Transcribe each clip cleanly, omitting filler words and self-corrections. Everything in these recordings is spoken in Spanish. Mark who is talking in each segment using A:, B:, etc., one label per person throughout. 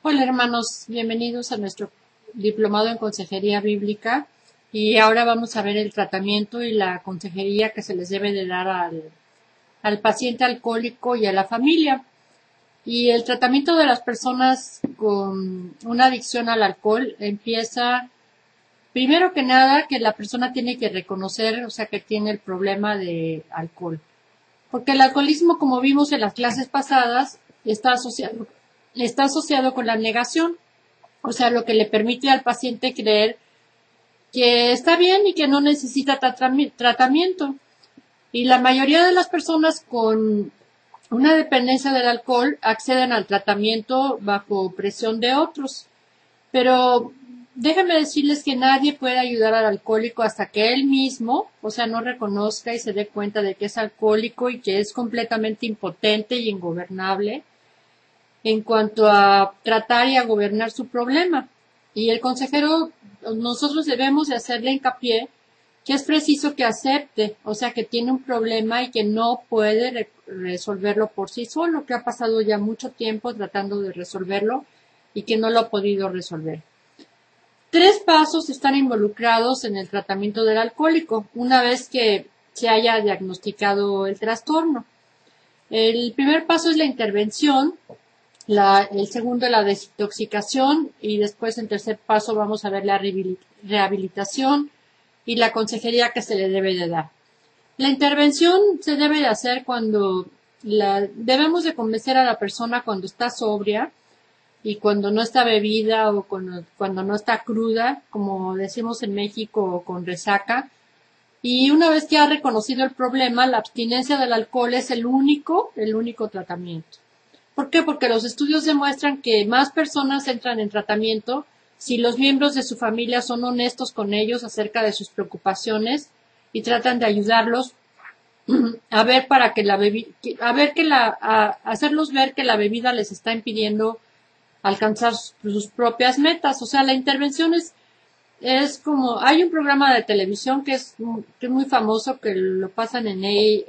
A: Hola hermanos, bienvenidos a nuestro diplomado en consejería bíblica y ahora vamos a ver el tratamiento y la consejería que se les debe de dar al paciente alcohólico y a la familia. Y el tratamiento de las personas con una adicción al alcohol empieza primero que nada que la persona tiene que reconocer, o sea, que tiene el problema de alcohol. Porque el alcoholismo, como vimos en las clases pasadas, está asociado con la negación. O sea, lo que le permite al paciente creer que está bien y que no necesita tratamiento. Y la mayoría de las personas con una dependencia del alcohol acceden al tratamiento bajo presión de otros. Pero déjenme decirles que nadie puede ayudar al alcohólico hasta que él mismo, o sea, no reconozca y se dé cuenta de que es alcohólico y que es completamente impotente y ingobernable en cuanto a tratar y a gobernar su problema. Y el consejero, nosotros debemos de hacerle hincapié que es preciso que acepte, o sea, que tiene un problema y que no puede resolverlo por sí solo, que ha pasado ya mucho tiempo tratando de resolverlo y que no lo ha podido resolver. 3 pasos están involucrados en el tratamiento del alcohólico, una vez que se haya diagnosticado el trastorno. El primer paso es la intervención, el segundo la desintoxicación y después en tercer paso vamos a ver la rehabilitación y la consejería que se le debe de dar. La intervención se debe de hacer cuando debemos de convencer a la persona cuando está sobria y cuando no está bebida o cuando no está cruda, como decimos en México, o con resaca. Y una vez que ha reconocido el problema, la abstinencia del alcohol es el único tratamiento. ¿Por qué? Porque los estudios demuestran que más personas entran en tratamiento si los miembros de su familia son honestos con ellos acerca de sus preocupaciones y tratan de ayudarlos a ver para que hacerlos ver que la bebida les está impidiendo alcanzar sus propias metas. O sea, la intervención es como, hay un programa de televisión que es muy famoso, que lo pasan en A&E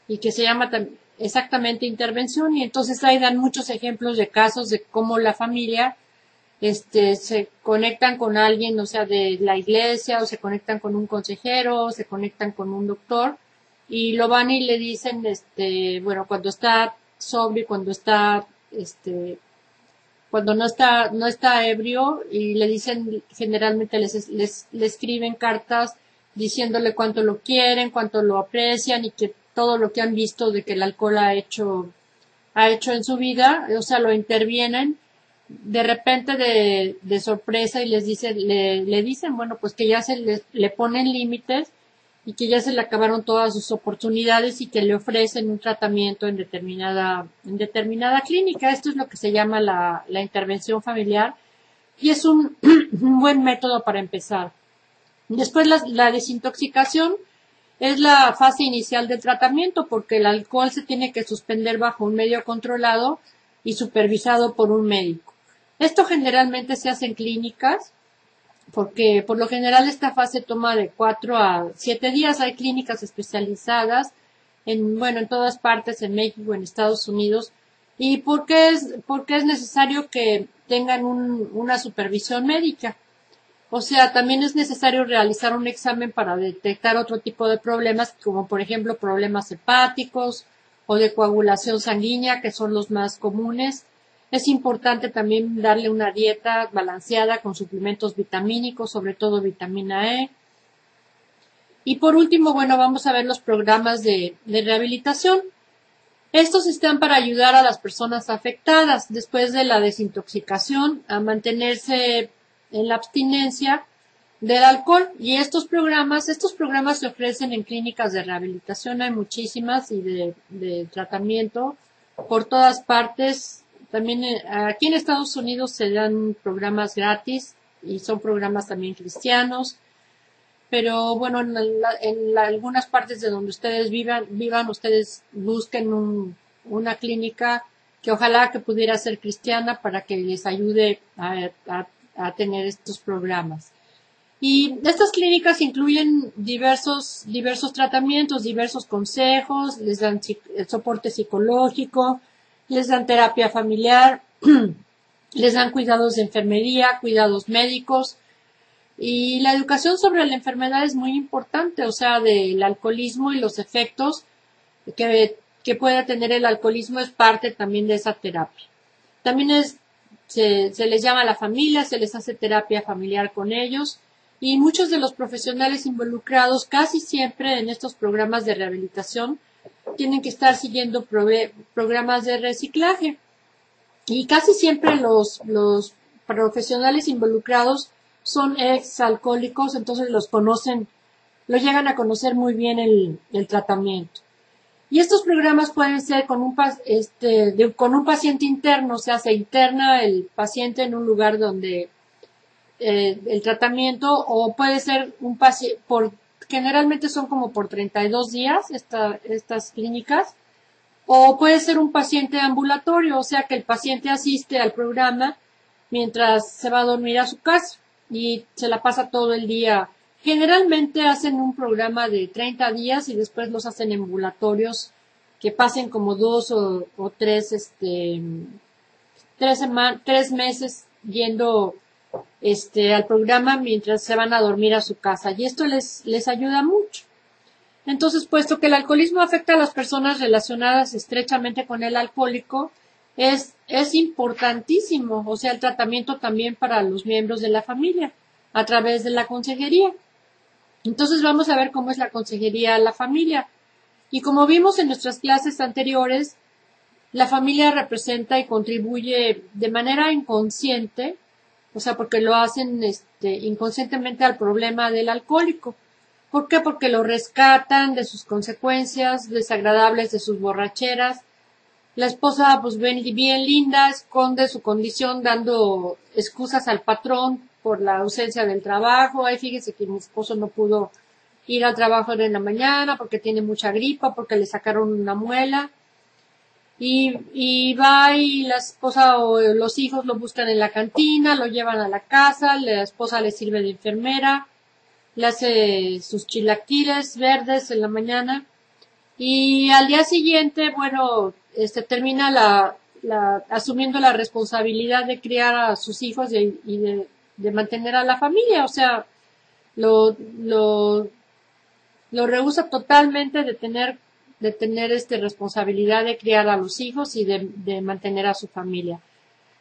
A: y que se llama exactamente intervención, y entonces ahí dan muchos ejemplos de casos de cómo la familia se conectan con alguien, o sea, de la iglesia, o se conectan con un consejero, o se conectan con un doctor, y lo van y le dicen, bueno, cuando está sobrio, cuando no está ebrio, y le dicen, generalmente le escriben cartas diciéndole cuánto lo quieren, cuánto lo aprecian y que todo lo que han visto de que el alcohol ha hecho en su vida, o sea, lo intervienen de repente de sorpresa y le dicen, bueno, pues que ya le ponen límites y que ya se le acabaron todas sus oportunidades y que le ofrecen un tratamiento en determinada clínica. Esto es lo que se llama la intervención familiar y es un buen método para empezar. Después la desintoxicación es la fase inicial del tratamiento porque el alcohol se tiene que suspender bajo un medio controlado y supervisado por un médico. Esto generalmente se hace en clínicas porque por lo general esta fase toma de 4 a 7 días. Hay clínicas especializadas en todas partes, en México, en Estados Unidos. ¿Y por qué es necesario que tengan una supervisión médica? O sea, también es necesario realizar un examen para detectar otro tipo de problemas, como por ejemplo problemas hepáticos o de coagulación sanguínea, que son los más comunes. Es importante también darle una dieta balanceada con suplementos vitamínicos, sobre todo vitamina E. Y por último, bueno, vamos a ver los programas de rehabilitación. Estos están para ayudar a las personas afectadas después de la desintoxicación a mantenerse en la abstinencia del alcohol. Y estos programas se ofrecen en clínicas de rehabilitación, hay muchísimas, y de tratamiento por todas partes. También aquí en Estados Unidos se dan programas gratis y son programas también cristianos. Pero bueno, en algunas partes de donde ustedes vivan, ustedes busquen una clínica que ojalá que pudiera ser cristiana para que les ayude a tener estos programas. Y estas clínicas incluyen diversos tratamientos, diversos consejos, les dan soporte psicológico, les dan terapia familiar les dan cuidados de enfermería, cuidados médicos, y la educación sobre la enfermedad es muy importante, o sea, del alcoholismo y los efectos que pueda tener el alcoholismo es parte también de esa terapia. También se les llama a la familia, se les hace terapia familiar con ellos, y muchos de los profesionales involucrados casi siempre en estos programas de rehabilitación tienen que estar siguiendo programas de reciclaje. Y casi siempre los profesionales involucrados son ex alcohólicos, entonces los llegan a conocer muy bien el tratamiento. Y estos programas pueden ser con con un paciente interno, o sea, se interna el paciente en un lugar donde el tratamiento, o puede ser un paciente, generalmente son como por 32 días estas clínicas, o puede ser un paciente ambulatorio, o sea que el paciente asiste al programa mientras se va a dormir a su casa y se la pasa todo el día. Generalmente hacen un programa de 30 días y después los hacen ambulatorios que pasen como 2 o 3, 3 meses yendo al programa mientras se van a dormir a su casa, y esto les ayuda mucho. Entonces, puesto que el alcoholismo afecta a las personas relacionadas estrechamente con el alcohólico, es importantísimo, o sea, el tratamiento también para los miembros de la familia, a través de la consejería. Entonces, vamos a ver cómo es la consejería a la familia. Y como vimos en nuestras clases anteriores, la familia representa y contribuye de manera inconsciente, o sea, porque lo hacen inconscientemente al problema del alcohólico. ¿Por qué? Porque lo rescatan de sus consecuencias desagradables de sus borracheras. La esposa, pues bien linda, esconde su condición dando excusas al patrón por la ausencia del trabajo. Ay, fíjese que mi esposo no pudo ir al trabajo de la mañana porque tiene mucha gripa, porque le sacaron una muela. Y va y la esposa o los hijos lo buscan en la cantina, lo llevan a la casa, la esposa le sirve de enfermera, le hace sus chilaquiles verdes en la mañana, y al día siguiente, bueno, termina asumiendo la responsabilidad de criar a sus hijos y de mantener a la familia, o sea, lo rehúsa totalmente de tener responsabilidad de criar a los hijos y de mantener a su familia.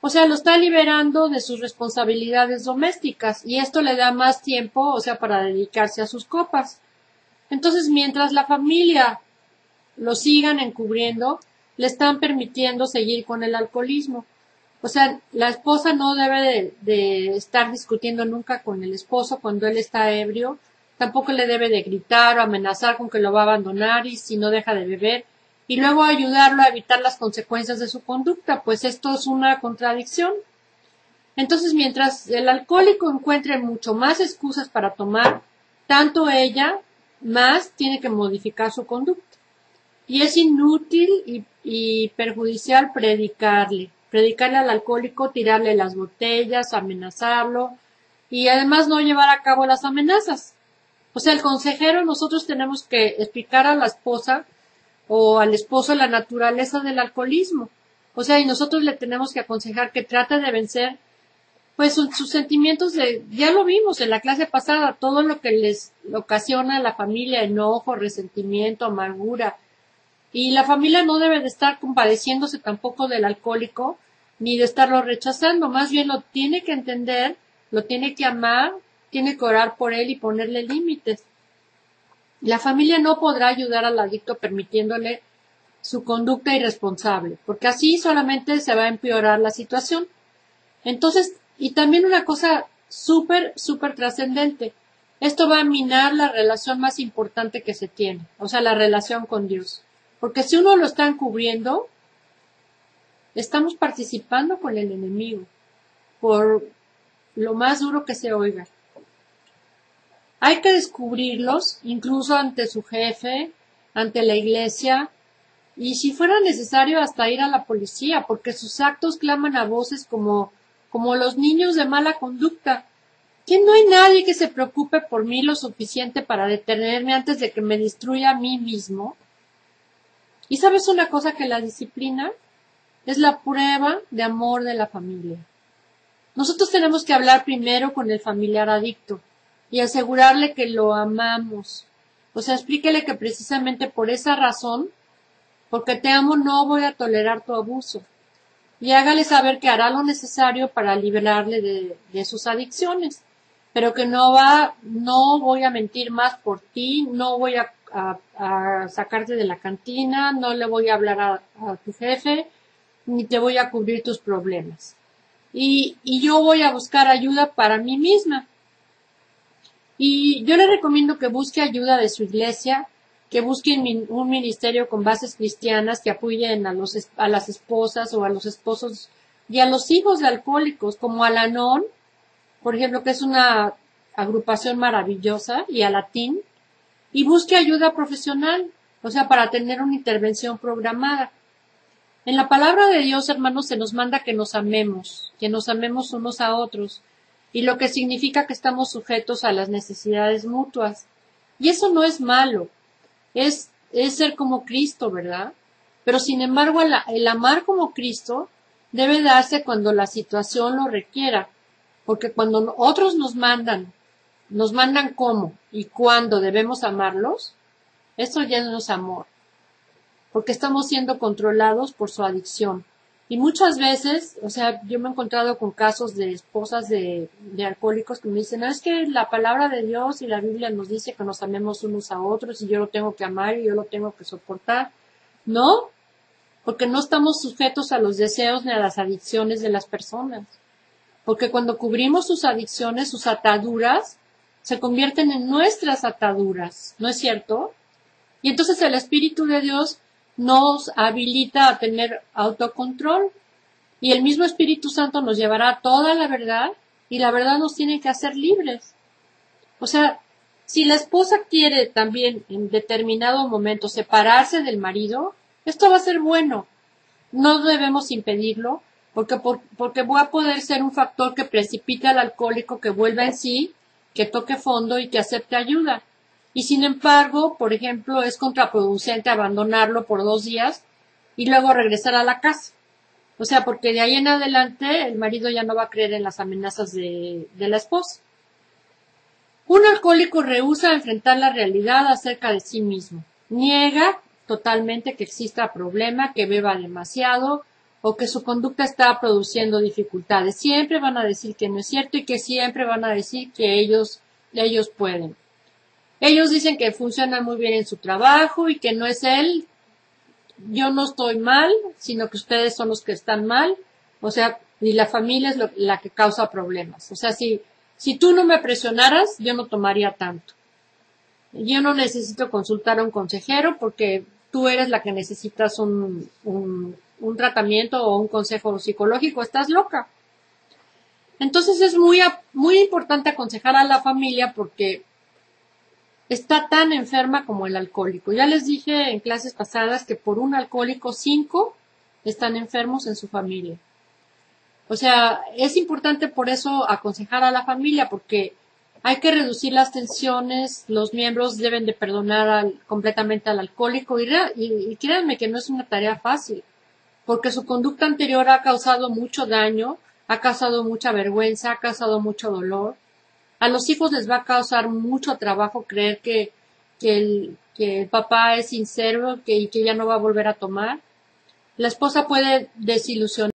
A: O sea, lo está liberando de sus responsabilidades domésticas, y esto le da más tiempo, o sea, para dedicarse a sus copas. Entonces, mientras la familia lo sigan encubriendo, le están permitiendo seguir con el alcoholismo. O sea, la esposa no debe de estar discutiendo nunca con el esposo cuando él está ebrio. Tampoco le debe de gritar o amenazar con que lo va a abandonar y si no deja de beber, y luego ayudarlo a evitar las consecuencias de su conducta, pues esto es una contradicción. Entonces, mientras el alcohólico encuentre mucho más excusas para tomar, tanto ella más tiene que modificar su conducta. Y es inútil y perjudicial predicarle al alcohólico, tirarle las botellas, amenazarlo, y además no llevar a cabo las amenazas. O sea, el consejero, nosotros tenemos que explicar a la esposa o al esposo la naturaleza del alcoholismo. O sea, y nosotros le tenemos que aconsejar que trate de vencer, pues, sus sentimientos ya lo vimos en la clase pasada, todo lo que les ocasiona a la familia, enojo, resentimiento, amargura. Y la familia no debe de estar compadeciéndose tampoco del alcohólico, ni de estarlo rechazando, más bien lo tiene que entender, lo tiene que amar, tiene que orar por él y ponerle límites. La familia no podrá ayudar al adicto permitiéndole su conducta irresponsable, porque así solamente se va a empeorar la situación. Entonces, y también una cosa súper trascendente, esto va a minar la relación más importante que se tiene, o sea, la relación con Dios. Porque si uno lo está encubriendo, estamos participando con el enemigo, por lo más duro que se oiga. Hay que descubrirlos, incluso ante su jefe, ante la iglesia, y si fuera necesario hasta ir a la policía, porque sus actos claman a voces como los niños de mala conducta. Que no hay nadie que se preocupe por mí lo suficiente para detenerme antes de que me destruya a mí mismo. ¿Y sabes una cosa que la disciplina? es la prueba de amor de la familia. Nosotros tenemos que hablar primero con el familiar adicto y asegurarle que lo amamos. O sea, explíquele que precisamente por esa razón, porque te amo, no voy a tolerar tu abuso. Y hágale saber que hará lo necesario para liberarle de sus adicciones, pero que no voy a mentir más por ti, no voy a sacarte de la cantina, no le voy a hablar a tu jefe, ni te voy a cubrir tus problemas. Y yo voy a buscar ayuda para mí misma. Y yo le recomiendo que busque ayuda de su iglesia, que busquen un ministerio con bases cristianas que apoyen a las esposas o a los esposos y a los hijos de alcohólicos, como Al-Anon, por ejemplo, que es una agrupación maravillosa, y Alatín, y busque ayuda profesional, o sea, para tener una intervención programada. En la palabra de Dios, hermanos, se nos manda que nos amemos unos a otros, y lo que significa que estamos sujetos a las necesidades mutuas. Y eso no es malo. Es ser como Cristo, ¿verdad? Pero sin embargo, el amar como Cristo debe darse cuando la situación lo requiera, porque cuando otros nos mandan cómo y cuándo debemos amarlos, eso ya no es amor, porque estamos siendo controlados por su adicción. Y muchas veces, o sea, yo me he encontrado con casos de esposas de alcohólicos que me dicen, es que la palabra de Dios y la Biblia nos dice que nos amemos unos a otros y yo lo tengo que amar y yo lo tengo que soportar. No, porque no estamos sujetos a los deseos ni a las adicciones de las personas. Porque cuando cubrimos sus adicciones, sus ataduras, se convierten en nuestras ataduras, ¿no es cierto? Y entonces el Espíritu de Dios nos habilita a tener autocontrol y el mismo Espíritu Santo nos llevará a toda la verdad y la verdad nos tiene que hacer libres. O sea, si la esposa quiere también en determinado momento separarse del marido, esto va a ser bueno. No debemos impedirlo porque va a poder ser un factor que precipite al alcohólico que vuelva en sí, que toque fondo y que acepte ayuda. Y sin embargo, por ejemplo, es contraproducente abandonarlo por 2 días y luego regresar a la casa. O sea, porque de ahí en adelante el marido ya no va a creer en las amenazas de la esposa. Un alcohólico rehúsa enfrentar la realidad acerca de sí mismo. Niega totalmente que exista problema, que beba demasiado o que su conducta está produciendo dificultades. Siempre van a decir que no es cierto y que siempre van a decir que ellos pueden. Ellos dicen que funcionan muy bien en su trabajo y que no es él. Yo no estoy mal, sino que ustedes son los que están mal. O sea, y la familia es la que causa problemas. O sea, si tú no me presionaras, yo no tomaría tanto. Yo no necesito consultar a un consejero porque tú eres la que necesitas un tratamiento o un consejo psicológico. Estás loca. Entonces es muy importante aconsejar a la familia porque está tan enferma como el alcohólico. Ya les dije en clases pasadas que por un alcohólico 5 están enfermos en su familia. O sea, es importante por eso aconsejar a la familia porque hay que reducir las tensiones, los miembros deben de perdonar completamente al alcohólico y créanme que no es una tarea fácil porque su conducta anterior ha causado mucho daño, ha causado mucha vergüenza, ha causado mucho dolor. A los hijos les va a causar mucho trabajo creer que el papá es sincero y que ya no va a volver a tomar. La esposa puede desilusionar